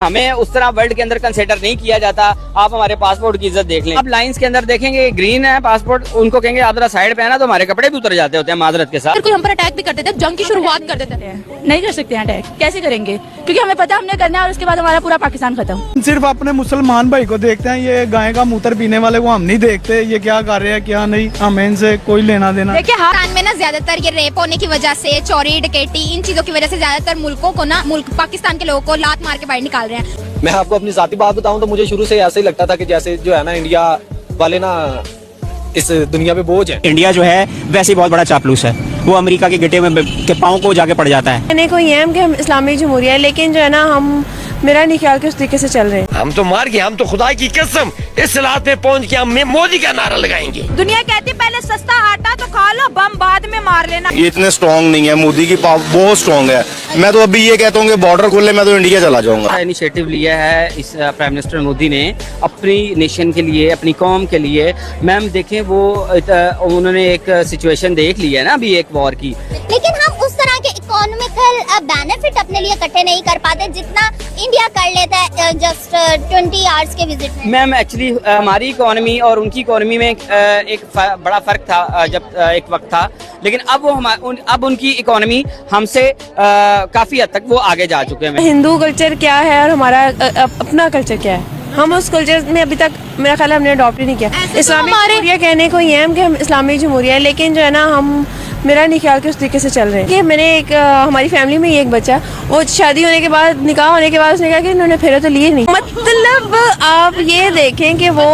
हमें उस तरह वर्ल्ड के अंदर कंसिडर नहीं किया जाता। आप हमारे पासपोर्ट की इज्जत देख लें, आप लाइंस के अंदर देखेंगे ग्रीन है पासपोर्ट, उनको कहेंगे आप जरा साइड पे है ना, तो हमारे कपड़े भी उतर जाते होते हैं माजरत के साथ। कोई हम पर अटैक भी कर देते हैं, जंग की शुरुआत कर देते हैं। नहीं कर सकते हैं अटैक, कैसे करेंगे? क्योंकि हमें पता हमने करना है और उसके बाद हमारा पूरा पाकिस्तान खत्म। सिर्फ अपने मुसलमान भाई को देखते हैं, ये गाय का मूत्र पीने वाले को हम नहीं देखते, ये क्या कर रहे हैं क्या नहीं, हमें इनसे कोई लेना देना। देखिए पाकिस्तान में ना ज्यादातर ये रेप होने की वजह से, चोरी डकैती, इन चीजों की वजह से ज्यादातर मुल्कों को ना पाकिस्तान के लोगों को लात मार के बाहर निकाल रहे हैं। मैं आपको अपनी जाती बात बताऊं तो मुझे शुरू से ऐसे ही लगता था कि जैसे जो है ना इंडिया वाले ना इस दुनिया पे बोझ है। इंडिया जो है वैसे ही बहुत बड़ा चापलूस है, वो अमेरिका के गिट्टे में के पाँव को जाके पड़ जाता है। कहने को ये है कि हम इस्लामी जमहूरिया है, लेकिन जो है ना हम मेरा नहीं ख्याल कि उस तरीके से चल रहे हैं। हम तो मार गए, हम तो खुदा की कसम इस हालात में पहुंच के हम मोदी का नारा लगाएंगे। दुनिया कहती पहले सस्ता आटा तो खा लो, बम बाद में मार लेना। ये इतने स्ट्रॉन्ग नहीं है, मोदी की पावर बहुत स्ट्रॉन्ग है। मैं तो अभी ये कहता हूँ कि बॉर्डर खोले, मैं तो इंडिया चला जाऊंगा। इनिशिएटिव लिया है इस प्राइम मिनिस्टर मोदी ने अपनी नेशन के लिए, अपनी कौम के लिए। मैम देखें वो उन्होंने एक सिचुएशन देख ली है ना अभी एक वॉर की, लेकिन हम उस तरह के इकोनॉमिकल बेनिफिट अपने लिए इकट्ठे नहीं कर पाते जितना इंडिया कर लेता है जस्ट 20 आवर्स के विजिट में। मैम एक्चुअली हमारी इकोनॉमी और उनकी इकोनॉमी में एक बड़ा फर्क था जब एक वक्त था, लेकिन अब वो अब उनकी इकोनॉमी हमसे काफी हद तक वो आगे जा चुके हैं। हिंदू कल्चर क्या है और हमारा अपना कल्चर क्या है, हम उस कल्चर में अभी तक मेरा ख्याल है हमने अडॉप्ट ही नहीं किया। इस्लामी जमहूरिया कहने को ये है कि हम इस्लामी जमहूरिया है, लेकिन जो है ना हम मेरा नहीं ख्याल कि उस तरीके से चल रहे हैं। कि मैंने एक हमारी फैमिली में एक बच्चा, वो शादी होने के बाद, निकाह होने के बाद उसने कहा कि इन्होंने फेरे तो लिए नहीं। मतलब आप ये देखें कि वो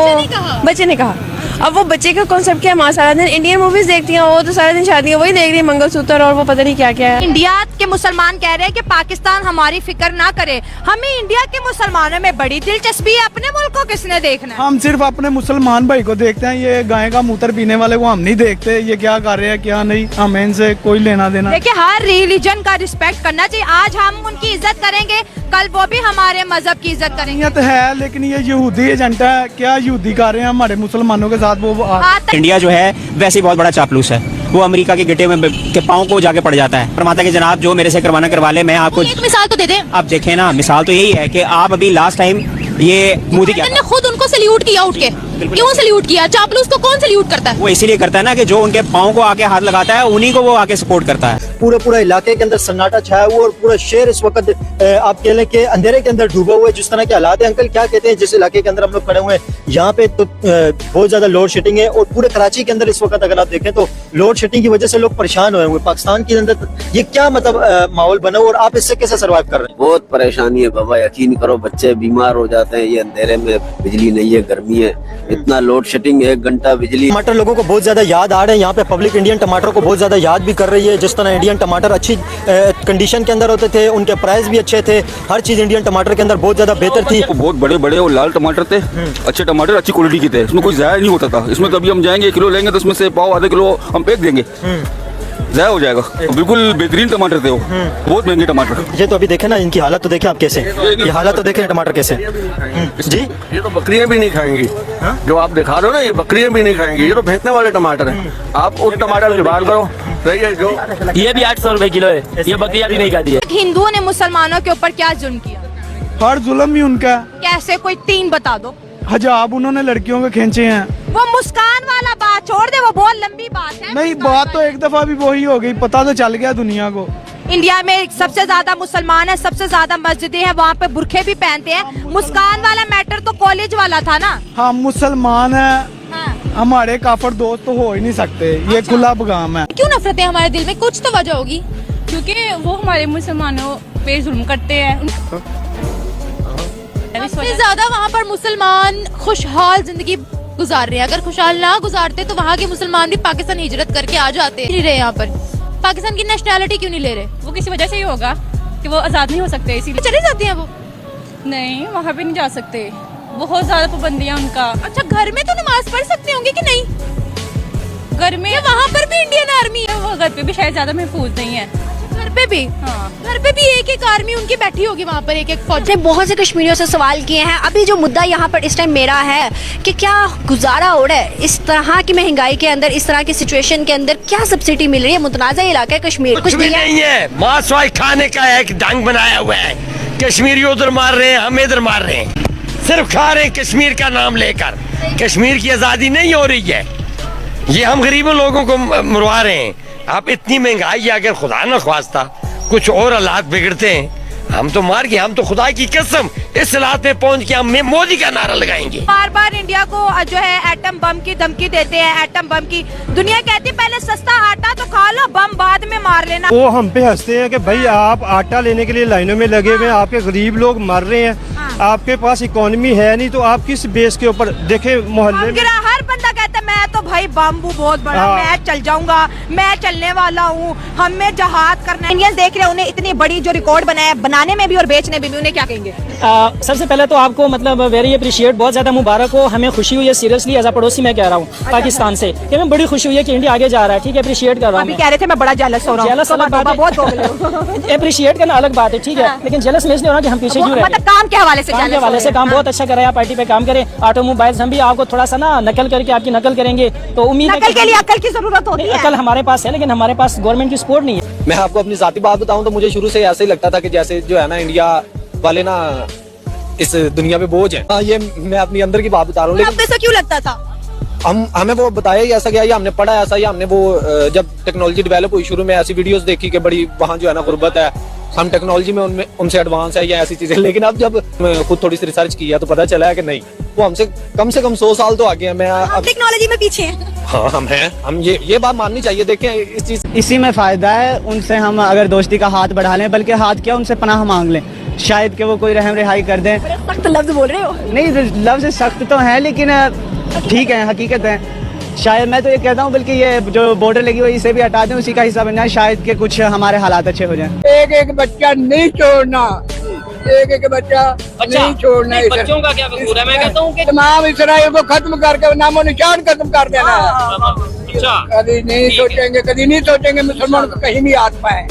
बच्चे ने कहा, अब वो बच्चे का कॉन्सेप्ट क्या है? माँ सारा दिन इंडियन मूवीज देखती हैं, वो तो सारा दिन शादियाँ वही देख रही है, मंगलसूत्र और वो पता नहीं क्या क्या है। इंडिया के मुसलमान कह रहे हैं कि पाकिस्तान हमारी फिक्र ना करे, हमें इंडिया के मुसलमानों में बड़ी दिलचस्पी है, अपने मुल्क को किसने देखना है? हम सिर्फ अपने मुसलमान भाई को देखते हैं, ये गाय का मूत्र पीने वाले को हम नहीं देखते, ये क्या कर रहे हैं क्या नहीं, हमें इनसे कोई लेना देना। देखिए हर रिलीजन का रिस्पेक्ट करना चाहिए। आज हम उनकी इज्जत करेंगे, कल वो भी हमारे मजहब की इज्जत करेंगे। नियत है, लेकिन ये यहूदी एजेंडा है, क्या यहूदी कर रहे हैं हमारे मुसलमानों के साथ वो इंडिया जो है वैसे ही बहुत बड़ा चापलूस है, वो अमेरिका के गिट्टे में के पाँव को जाके पड़ जाता है। फरमाता कि जनाब जो मेरे से करवाना करवा ले, मैं आपको एक मिसाल तो दे दें। आप देखें ना, मिसाल तो यही है कि आप अभी लास्ट टाइम ये मोदी क्या ने खुद उनको सल्यूट किया उठ के, क्यों सल्यूट किया? चापलूस को कौन सल्यूट करता है? वो इसीलिए करता है ना कि जो उनके पाँव को आके हाथ लगाता है उन्हीं को वो आके सपोर्ट करता है। पूरे इलाके के अंदर सन्नाटा छाया हुआ और पूरा शहर इस वक्त आप कह लें कि अंधेरे के अंदर डूबा हुआ है। जिस तरह के हालात है, अंकल क्या कहते हैं जिस इलाके के अंदर हम लोग खड़े हुए हैं, यहाँ पे तो बहुत ज्यादा लोड शेडिंग है और पूरे कराची के अंदर इस वक्त अगर आप देखें तो लोड शेडिंग की वजह से लोग परेशान हुए हुए। पाकिस्तान के अंदर ये क्या मतलब माहौल बना और आप इससे कैसे सर्वाइव कर रहे हैं? बहुत परेशानी है बाबा, यकीन करो बच्चे बीमार हो जाते हैं, ये अंधेरे में बिजली नहीं है, गर्मी है, इतना लोड शेडिंग है, 1 घंटा बिजली। टमाटर लोगों को बहुत ज्यादा याद आ रहे हैं, यहाँ पे पब्लिक इंडियन टमाटर को बहुत ज्यादा याद भी कर रही है। जिस तरह इंडियन टमाटर अच्छी कंडीशन के अंदर होते थे, उनके प्राइस भी अच्छे थे, हर चीज इंडियन टमाटर के अंदर बहुत ज्यादा बेहतर थी। बहुत बड़े बड़े और लाल टमाटर थे, अच्छे टमाटर अच्छी क्वालिटी के थे, इसमें कोई ज़ाया नहीं होता था। इसमें कभी हम जाएंगे 1 किलो लेंगे तो उसमें से पाव आधा किलो हम फेंक देंगे, ज़ाया हो जाएगा। बिल्कुल बेहतरीन टमाटर थे वो, बहुत महंगे टमाटर। ये तो अभी देखे ना, इनकी हालत तो देखे आप कैसे, ये हालत तो देखे टमाटर कैसे जी। ये तो बकरियां भी नहीं खाएंगी, जो आप दिखा रहे हो ना, ये बकरियां भी नहीं खाएंगी, ये तो फेंकने वाले टमाटर हैं। आप उस टमाटर की बात करो, सही है जो ये भी 800 रुपए किलो है, ये बकरियां भी नहीं खाती है। हिंदुओं ने मुसलमानों के ऊपर क्या जुल्म किया? हर जुल्म ही उनका है। कैसे? कोई 3 बता दो। हिजाब उन्होंने लड़कियों के खींचे हैं। वो मुस्कान वाला बात छोड़ दे, वो बहुत लंबी बात है। नहीं, बात तो एक दफा भी वही हो गई, पता तो चल गया दुनिया को। इंडिया में सबसे ज्यादा मुसलमान है, सबसे ज्यादा मस्जिदें हैं, वहाँ पे बुरखे भी पहनते हैं। मुस्कान वाला मैटर तो कॉलेज वाला था ना। हाँ, मुसलमान है, हमारे काफर दोस्त तो हो ही नहीं सकते, ये खुला पैगाम है। क्यों नफरत है हमारे दिल में? कुछ तो वजह होगी। क्योंकि वो हमारे मुसलमानों पे जुल्म करते हैं। सबसे ज्यादा वहाँ पर मुसलमान खुशहाल जिंदगी गुजार रहे हैं। अगर खुशहाल ना गुजारते तो वहाँ के मुसलमान भी पाकिस्तान हिजरत करके आ जाते। नहीं रहे यहाँ पर, पाकिस्तान की नेशनैलिटी क्यों नहीं ले रहे? वो किसी वजह से ही होगा कि वो आज़ाद नहीं हो सकते, इसीलिए चले जाते हैं वो। नहीं, वहाँ पे नहीं जा सकते, बहुत ज्यादा पाबंदियाँ उनका। अच्छा, घर में तो नमाज पढ़ सकते होंगे कि नहीं? घर में वहाँ पर भी इंडियन आर्मी है, वो घर पे भी शायद ज्यादा महफूज नहीं है। घर पे भी? हाँ, घर पे भी एक आर्मी उनकी बैठी होगी वहाँ पर, एक फौज। बहुत से कश्मीरियों से सवाल किए हैं। अभी जो मुद्दा यहाँ पर इस टाइम मेरा है कि क्या गुजारा हो रहा है इस तरह की महंगाई के अंदर, इस तरह की सिचुएशन के अंदर, क्या सब्सिडी मिल रही है? मुतनाज़ा इलाका है कश्मीर, कुछ भी नहीं है, मांस वाई खाने का एक ढंग बनाया हुआ है कश्मीरी उधर मार रहे हैं, हम इधर मार रहे हैं, सिर्फ खा रहे हैं कश्मीर का नाम लेकर। कश्मीर की आज़ादी नहीं हो रही है, ये हम गरीबों लोगों को मरवा रहे हैं। आप इतनी महंगाई है, अगर खुदा न ख्वास्ता कुछ और हालात बिगड़ते हैं, हम तो मार के, हम तो खुदा की कसम इस हालात में पहुंच के हम मोदी का नारा लगाएंगे। बार बार इंडिया को जो है एटम बम की धमकी देते हैं, एटम बम की। दुनिया कहती है पहले सस्ता आटा तो खा लो, बम बाद में मार लेना। वो हम पे हंसते हैं कि भाई आप आटा लेने के लिए लाइनों में लगे हुए हैं, आपके गरीब लोग मर रहे हैं, आपके पास इकोनॉमी है नहीं, तो आप किस बेस के ऊपर देखे मोहल्ले में हर बंदा कहता है मैं तो भाई बाम्बू बहुत बड़ा, मैं चल जाऊंगा, मैं चलने वाला हूँ, हमें जहाज करना है। इंडियंस देख रहे हैं उन्हें इतनी बड़ी जो रिकॉर्ड बनाया बनाने में भी और बेचने में भी, उन्हें क्या कहेंगे? सबसे पहले तो आपको मतलब वेरी अप्रिशिएट, बहुत ज्यादा मुबारक हो, हमें खुशी हुई है सीरियसली एज अ पड़ोसी मैं कह रहा हूँ पाकिस्तान से, कि हमें बड़ी खुशी हुई है कि इंडिया आगे जा रहा है। ठीक है, अप्रिशिएट कर रहा हूँ। कह रहे थे मैं बड़ा जेलस हो रहा हूँ। जेलस अलग बात है, अप्रिशिएट करना अलग बात है, ठीक है, लेकिन जेलस में इसलिए हो रहा कि हम पीछे क्यों रहे, मतलब काम के हवाले से, काम के हवाले से काम बहुत अच्छा कराया, पार्टी पे काम करें, ऑटोमोबाइल्स हम भी आपको थोड़ा सा ना नकल करके आपकी नकल करेंगे, तो उम्मीद है के लिए अकल की जरूरत होती है। अकल हमारे पास है, लेकिन हमारे पास गवर्नमेंट की सपोर्ट नहीं है। मैं आपको अपनी जाती बात बताऊं तो मुझे शुरू से ऐसे ही लगता था कि जैसे जो है ना इंडिया वाले ना इस दुनिया पे बोझ है। ये मैं अपनी अंदर की बात बता रहा हूँ। लेकिन ऐसा क्यों लगता था? हमें वो बताया ही ऐसा गया, या हमने पढ़ा ऐसा, या हमने वो जब टेक्नोलॉजी डेवलप हुई शुरू में ऐसी वीडियोस देखी कि बड़ी वहाँ जो है ना गुर्बत है, हम टेक्नोलॉजी में उनमें उनसे एडवांस है या ऐसी चीजें। लेकिन अब जब खुद थोड़ी सी रिसर्च की है तो पता चला है कि नहीं, वो हमसे कम से कम 100 साल तो आगे हैं। मैं अब टेक्नोलॉजी में पीछे हैं। हाँ हम हैं, हम ये बात माननी चाहिए। देखें इस चीज, इसी में फायदा है, उनसे हम अगर दोस्ती का हाथ बढ़ा लें, बल्कि हाथ क्या उनसे पनाह मांग लें, शायद कि वो कोई रहम रिहाई कर दें। सख्त लफ्ज बोल रहे हो? नहीं, लफ्ज सख्त तो हैं लेकिन ठीक है, हकीकत है। शायद मैं तो ये कहता हूँ बल्कि ये जो बॉर्डर लगी हुई इसे भी हटा दें, उसी का हिस्सा बन जाए, शायद के कुछ हमारे हालात अच्छे हो जाएं। एक एक बच्चा नहीं छोड़ना, एक एक बच्चा नहीं छोड़ना। बच्चों का क्या कसूर है? मैं कहता हूँ कि तमाम इसराइल को खत्म करके नामो निशान खत्म कर देना है। कभी नहीं सोचेंगे, कभी नहीं सोचेंगे मुसलमान को कहीं भी हाथ पाए,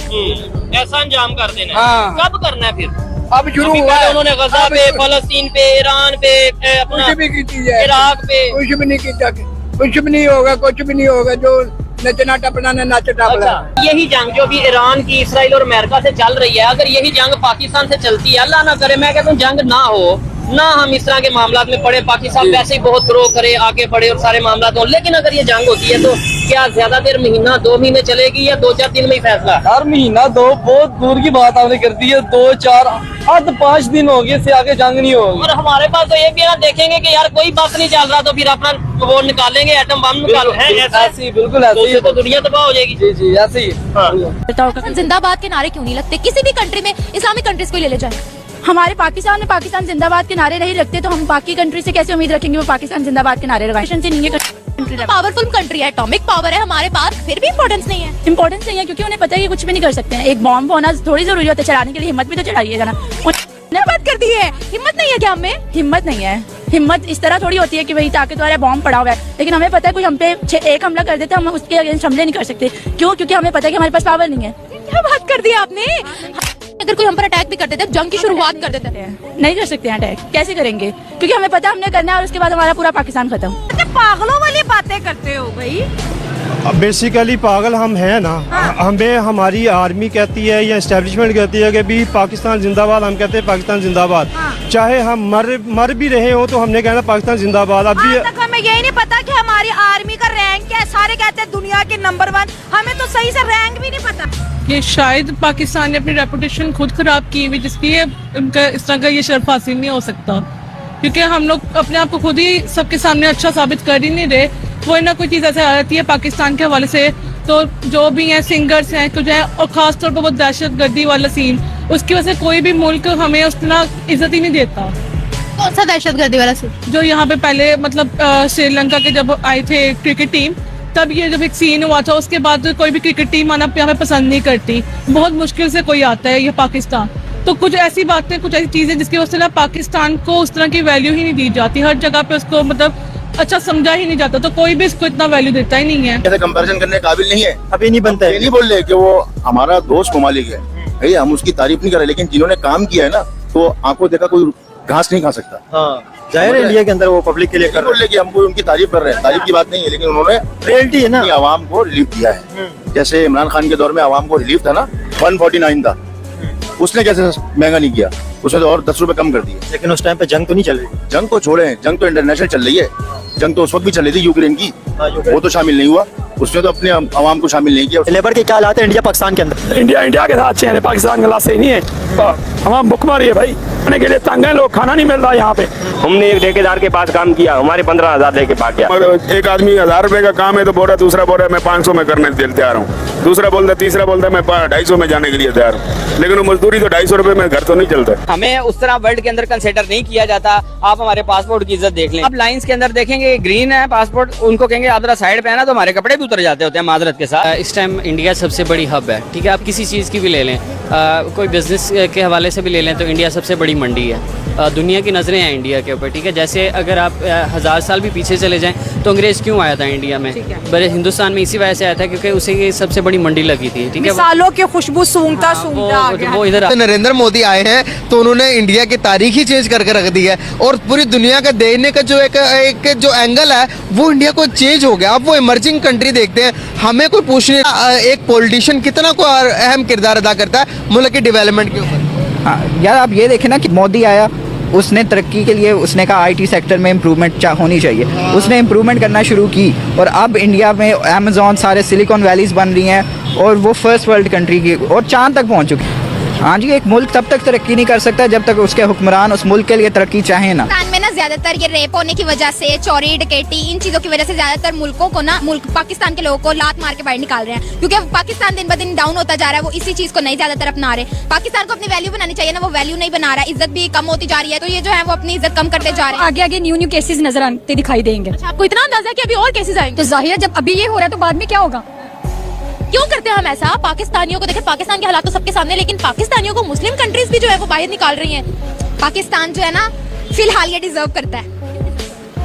ऐसा अंजाम कर देना। हाँ। कब करना है फिर? अब शुरू हुआ है उन्होंने गजा पे, फलस्तीन पे, ईरान पे, कुछ भी की चीज है, इराक पे कुछ भी नहीं किया, कुछ भी नहीं होगा, कुछ भी नहीं होगा। जो नचना टपना नाच टापला। यही जंग जो भी ईरान की इसराइल और अमेरिका से चल रही है, अगर यही जंग पाकिस्तान से चलती है, अल्लाह ना करे, मैं कहता हूँ जंग ना हो, ना हम इस तरह के मामला में पड़े, पाकिस्तान वैसे ही बहुत ग्रो करे, आगे बढ़े और सारे मामला हो। लेकिन अगर ये जंग होती है तो क्या ज्यादा देर, महीना 2 महीने चलेगी या 2-4 दिन में ही फैसला? यार महीना 2 बहुत दूर की बात आपने कर दी है, 2-4 हद 5 दिन हो गए, इससे आगे जंग नहीं होगी। और हमारे पास तो ये भी है ना, देखेंगे कि यार कोई बात नहीं चल रहा तो फिर अपना वो निकालेंगे, एटम बम निकाल, ऐसी बिल्कुल ऐसी तो दुनिया तबाह हो जाएगी। जी जी ऐसे ही। जिंदाबाद के नारे क्यों नहीं लगते? किसी भी कंट्री में, इस्लामिक कंट्रीज को ले ले जाए, हमारे पाकिस्तान में पाकिस्तान जिंदाबाद के नारे नहीं रखते तो हम बाकी कंट्री से कैसे उम्मीद रखेंगे वो पाकिस्तान जिंदाबाद के नारे लगाए? पावरफुल कंट्री है, एटॉमिक पावर है हमारे पास, फिर भी इम्पोर्टेंस नहीं है। इम्पोर्टेंस नहीं है क्योंकि उन्हें पता है कि कुछ भी नहीं कर सकते हैं। एक बॉम्ब होना थोड़ी जरूरी होता है, चलाने के लिए हिम्मत भी तो चाहिए ना। उन्हें बात कर दी है, हिम्मत नहीं है क्या हमें? हिम्मत नहीं है। हिम्मत इस तरह थोड़ी होती है कि वही ताकतवर है, बॉम्ब पड़ा हुआ है, लेकिन हमें पता है कोई हम पे एक हमला कर देता है, हम उसके अगेंस्ट हमले नहीं कर सकते। क्यों? क्योंकि हमें पता है कि हमारे पास पावर नहीं है। क्या बात कर दी आपने? अगर कोई हम पर अटैक भी कर देता है, जंग की शुरुआत कर देता है, नहीं कर सकते हैं अटैक। कैसे करेंगे? क्योंकि हमें पता है हमने करना है और उसके बाद हमारा पूरा पाकिस्तान खत्म। पागलों वाली बातें करते हो भाई। बेसिकली पागल हम हैं ना। हमें हमारी आर्मी कहती है या एस्टेब्लिशमेंट कहती है कि भी पाकिस्तान जिंदाबाद, हम कहते हैं पाकिस्तान जिंदाबाद। चाहे हम मर भी रहे हो तो हमने कहना पाकिस्तान जिंदाबाद। अब भी हमें यही नहीं पता कि हमारी आर्मी का रैंक क्या है। सारे कहते हैं दुनिया के नंबर 1, हमें तो सही से रैंक भी नहीं पता। ये शायद पाकिस्तान ने अपनी रेपुटेशन खुद खराब की हुई, जिसलिए उनका इस तरह का ये शर्फ हासिल नहीं हो सकता, क्योंकि हम लोग अपने आप को खुद ही सबके सामने अच्छा साबित कर ही नहीं रहे। कोई ना कोई चीज़ ऐसे आ जाती है पाकिस्तान के हवाले से, तो जो भी हैं सिंगर्स हैं कुछ है, और ख़ास तौर पर वो दहशतगर्दी वाला सीन, उसकी वजह से कोई भी मुल्क हमें उस तरह इज्जत ही नहीं देता। कौन सा दहशतगर्दी वाला सीन? जो यहाँ पे पहले मतलब श्रीलंका के जब आए थे क्रिकेट टीम, तब ये जब एक सीन हुआ था, उसके बाद कोई भी क्रिकेट टीम आना यहाँ पे पसंद नहीं करती। बहुत मुश्किल से कोई आता है ये पाकिस्तान। तो कुछ ऐसी बातें, कुछ ऐसी चीजें जिसकी वजह से पाकिस्तान को उस तरह की वैल्यू ही नहीं दी जाती। हर जगह पे उसको मतलब अच्छा समझा ही नहीं जाता, तो कोई भी इसको इतना वैल्यू देता ही नहीं है। ऐसे कंपैरिजन करने के काबिल नहीं है, अभी नहीं बनता है। ये नहीं बोल रहे कि वो हमारा दोस्त ममालिक है, भैया हम उसकी तारीफ नहीं कर रहे, लेकिन जिन्होंने काम किया है ना, तो आंखों देखा कोई घास नहीं खा सकता। हाँ, जाहिर है इंडिया के अंदर वो पब्लिक के लिए कर रहे हैं कि हमको उनकी तारीफ कर रहे हैं, तारीफ की बात नहीं है, लेकिन उन्होंने रियलिटी है ना, आवाम को रिलीफ दिया है। जैसे इमरान खान के दौर में आवाम को रिलीफ था ना, 149 था, उसने कैसे महंगा नहीं किया, उसने तो और 10 रुपए कम कर दिए। लेकिन उस टाइम पे जंग तो नहीं चल रही थी। जंग तो छोड़े, जंग तो इंटरनेशनल चल रही है। जंग तो उस वक्त भी चल रही थी यूक्रेन की, वो तो शामिल नहीं हुआ, उसने तो अपने आवाम को शामिल नहीं किया। लेबर के क्या हालात है इंडिया पाकिस्तान के अंदर? इंडिया के साथ अच्छे हैं, पाकिस्तान के हालात सही नहीं है। हमारा भुखमरी है भाई, खाने के लिए तंग है लोग, खाना नहीं मिल रहा यहाँ पे। हमने एक ठेकेदार के पास काम किया, हमारे 15,000 लेके भाग गया। एक आदमी 1,000 रुपए का काम है तो बोल रहा, दूसरा बोल रहा मैं 500 में करने के लिए तैयार हूँ, दूसरा बोलता, तीसरा बोलता मैं 250 में जाने के लिए तैयार हूँ, लेकिन वो मजदूरी तो 250 रुपए में घर तो नहीं चलता। हमें उस तरह वर्ल्ड के अंदर कंसिडर नहीं किया जाता। आप हमारे पासपोर्ट की इज्जत देख लें, आप लाइंस के अंदर देखेंगे ग्रीन है पासपोर्ट, उनको कहेंगे आप जरा साइड पे है ना, तो हमारे कपड़े भी उतर जाते होते हैं माजरत के साथ। इस टाइम इंडिया सबसे बड़ी हब है, ठीक है, आप किसी चीज़ की भी ले लें, कोई बिजनेस के हवाले से भी ले लें तो इंडिया सबसे बड़ी मंडी है। दुनिया की नज़रें हैं इंडिया के ऊपर, ठीक है। जैसे अगर आप 1000 साल भी पीछे चले जाएं तो अंग्रेज़ क्यों आया था इंडिया में, बड़े हिंदुस्तान में इसी वजह से आया था क्योंकि उसे ये सबसे बड़ी मंडी लगी थी, ठीक है। सालों की खुशबू सूंघता सूंघता वो इधर नरेंद्र मोदी आए हैं तो उन्होंने इंडिया की तारीख ही चेंज करके रख दी है, और पूरी दुनिया का देखने का जो एक जो एंगल है वो इंडिया को चेंज हो गया। अब वो इमर्जिंग कंट्री देखते हैं, हमें कोई पूछने एक पॉलिटिशियन कितना को अहम किरदार अदा करता है मुल्क की डेवलपमेंट के ऊपर। हाँ यार, आप ये देखें ना कि मोदी आया, उसने तरक्की के लिए उसने कहा आईटी सेक्टर में इम्प्रूवमेंट होनी चाहिए, उसने इम्प्रूवमेंट करना शुरू की, और अब इंडिया में अमेज़ॉन, सारे सिलिकॉन वैलीज बन रही हैं, और वो फर्स्ट वर्ल्ड कंट्री की और चांद तक पहुंच चुकी है। हाँ जी, एक मुल्क तब तक तरक्की नहीं कर सकता जब तक उसके हुक्मरान उस मुल्क के लिए तरक्की चाहे ना। पाकिस्तान में ना ज्यादातर ये रेप होने की वजह से, चोरी डकैती, इन चीजों की वजह से ज्यादातर मुल्कों को ना, पाकिस्तान के लोगों को लात मार के बाहर निकाल रहे हैं, क्योंकि पाकिस्तान दिन ब दिन डाउन होता जा रहा है। वो इसी चीज को नहीं ज्यादातर अपना रहे। पाकिस्तान को अपनी वैल्यू बनानी चाहिए ना, वो वैल्यू नहीं बना रहा, इज्जत भी कम होती जा रही है, तो ये जो है वो अपनी इज्जत कम करते जा रहे हैं। आगे आगे न्यू केसेस नजर आते दिखाई देंगे। आपको इतना अंदाजा है कि अभी और केसेस आएंगे? तो जाहिर है जब अभी ये हो रहा है तो बाद में क्या होगा? क्यों करते हैं हम ऐसा? पाकिस्तानियों को देखें, पाकिस्तान के हालात तो सबके सामने, लेकिन पाकिस्तानियों को मुस्लिम कंट्रीज भी जो है वो बाहर निकाल रही हैं। पाकिस्तान जो है ना फिलहाल ये डिजर्व करता है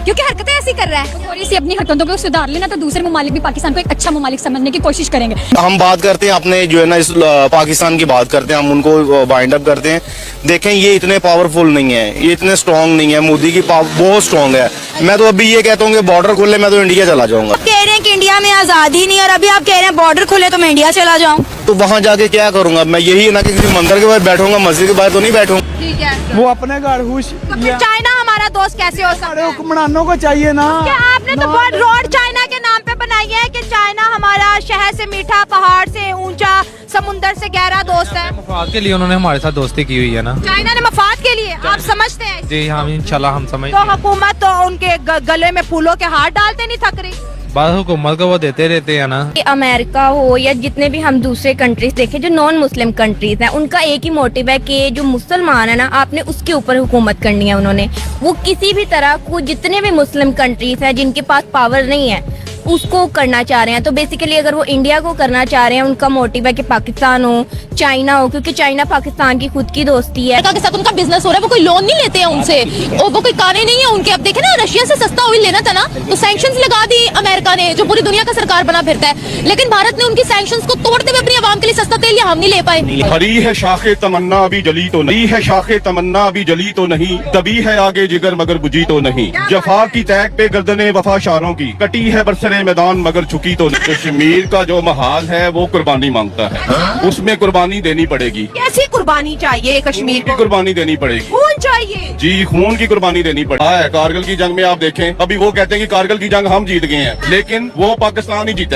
क्योंकि हरकतें ऐसी कर रहा है। थोड़ी सी अपनी हरकतों को सुधार लेना तो दूसरे ममालिक भी पाकिस्तान को एक अच्छा ममालिक समझने की कोशिश करेंगे। हम बात करते हैं अपने जो है ना इस पाकिस्तान की बात करते हैं, हम उनको बाइंड अप करते हैं। देखें ये इतने पावरफुल नहीं है, ये इतने स्ट्रांग नहीं है, मोदी की पावर बहुत स्ट्रांग है। मैं तो अभी ये कहता हूँ कि बॉर्डर खोले, मैं तो इंडिया चला जाऊंगा। कह रहे हैं कि इंडिया में आजादी नहीं, और अभी आप कह रहे हैं बॉर्डर खुले तो मैं इंडिया चला जाऊँ। तो वहाँ जाके क्या करूंगा मैं? यही ना कि किसी मंदिर के बाहर बैठूंगा, मस्जिद के बाहर तो नहीं बैठूंगा। ठीक है, वो अपने घर खुश। चाइना हमारा दोस्त कैसे हो सकता है? हुक्मरानों को चाहिए ना। क्या आपने तो बहुत रोड चाइना के नाम पे बनाई है कि चाइना हमारा शहर से मीठा, पहाड़ से ऊंचा, समुंदर से गहरा दोस्त है। मफाद के लिए उन्होंने हमारे साथ दोस्ती की हुई है ना। चाइना ने मफाद के लिए, आप समझते हैं? जी हाँ, इंशाल्लाह हम समझते तो हुकूमत तो उनके गले में फूलों के हार डालते नहीं थक रही। बात हुकूमत को वो देते रहते हैं ना। अमेरिका हो या जितने भी हम दूसरे कंट्रीज देखें जो नॉन मुस्लिम कंट्रीज हैं, उनका एक ही मोटिव है कि जो मुसलमान है ना, आपने उसके ऊपर हुकूमत करनी है। उन्होंने वो किसी भी तरह को, जितने भी मुस्लिम कंट्रीज हैं जिनके पास पावर नहीं है, उसको करना चाह रहे हैं। तो बेसिकली अगर वो इंडिया को करना चाह रहे हैं, उनका मोटिव है कि पाकिस्तान हो, चाइना हो, क्योंकि चाइना पाकिस्तान की खुद की दोस्ती है। अमेरिका के साथ उनका बिजनेस हो रहा है, वो कोई लोन नहीं लेते हैं उनसे, और वो कोई काने नहीं है उनके। अब देखे ना, रशिया से सस्ता ऑयल लेना था ना, तो सैंक्शंस लगा दी अमेरिका ने, जो पूरी दुनिया का सरकार बना फिरता है, लेकिन भारत ने उनकी सैंक्शंस को तोड़ते हुए अपनी आवाम के लिए सस्ता तेल हम नहीं ले पाए। हरी है शाखे तमन्ना अभी जली तो नहीं है, शाखे तमन्ना अभी जली तो नहीं, तभी है आगे जिगर मगर बुझी तो नहीं। जफा की तैग पे गर्दने वफा शारों की, कटी है बरसरे मैदान मगर झुकी तो नहीं। कश्मीर का जो महाल है वो कुर्बानी मांगता है, उसमें कुर्बानी देनी पड़ेगी। कैसी कुर्बानी चाहिए कश्मीर की कुर्बानी देनी पड़ेगी, खून चाहिए जी, खून की कुर्बानी देनी पड़ेगी। कारगिल की जंग में आप देखें, अभी वो कहते हैं कि कारगिल की जंग हम जीत गए हैं, लेकिन वो पाकिस्तान ही जीता।